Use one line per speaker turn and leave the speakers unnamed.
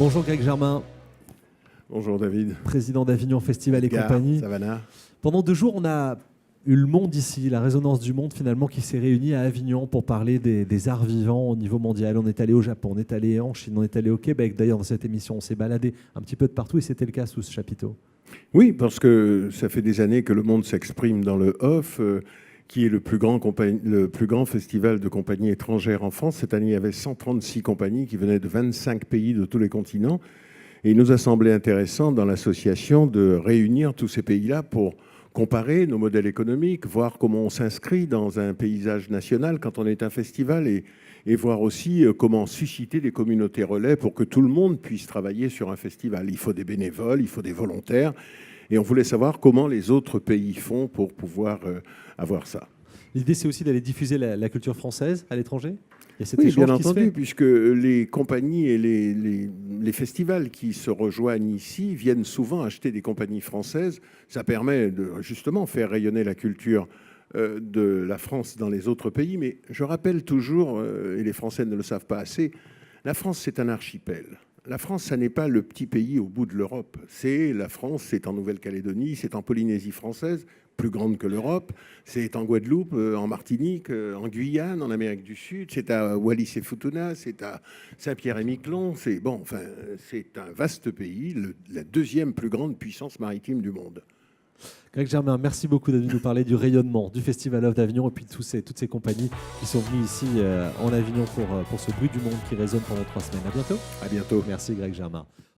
Bonjour Greg Germain,
Bonjour David.
président d'Avignon Festival et
Edgar,
compagnie.
Savannah.
Pendant 2 jours, on a eu le monde ici, la résonance du monde finalement, qui s'est réunie à Avignon pour parler des arts vivants au niveau mondial. On est allé au Japon, on est allé en Chine, on est allé au Québec. D'ailleurs, dans cette émission, on s'est baladé un petit peu de partout et c'était le cas sous ce chapiteau.
Oui, parce que ça fait des années que le monde s'exprime dans le off, qui est le plus grand festival de compagnies étrangères en France. Cette année, il y avait 136 compagnies qui venaient de 25 pays de tous les continents. Et il nous a semblé intéressant dans l'association de réunir tous ces pays-là pour comparer nos modèles économiques, voir comment on s'inscrit dans un paysage national quand on est un festival et voir aussi comment susciter des communautés relais pour que tout le monde puisse travailler sur un festival. Il faut des bénévoles, il faut des volontaires. Et on voulait savoir comment les autres pays font pour pouvoir avoir ça.
L'idée, c'est aussi d'aller diffuser la culture française à l'étranger. Il y a cet
Oui,
échange
bien
qui se
entendu,
fait.
puisque les compagnies et les festivals qui se rejoignent ici viennent souvent acheter des compagnies françaises. Ça permet de justement faire rayonner la culture de la France dans les autres pays. Mais je rappelle toujours, et les Français ne le savent pas assez, la France, c'est un archipel. La France, ça n'est pas le petit pays au bout de l'Europe. La France, c'est en Nouvelle-Calédonie, c'est en Polynésie française, plus grande que l'Europe. C'est en Guadeloupe, en Martinique, en Guyane, en Amérique du Sud. C'est à Wallis-et-Futuna, c'est à Saint-Pierre-et-Miquelon. C'est un vaste pays, la deuxième plus grande puissance maritime du monde.
Greg Germain, merci beaucoup d'être venu nous parler du rayonnement du Festival of d'Avignon et puis toutes ces compagnies qui sont venues ici en Avignon pour ce bruit du monde qui résonne pendant 3 semaines. À bientôt.
À bientôt.
Merci Greg Germain.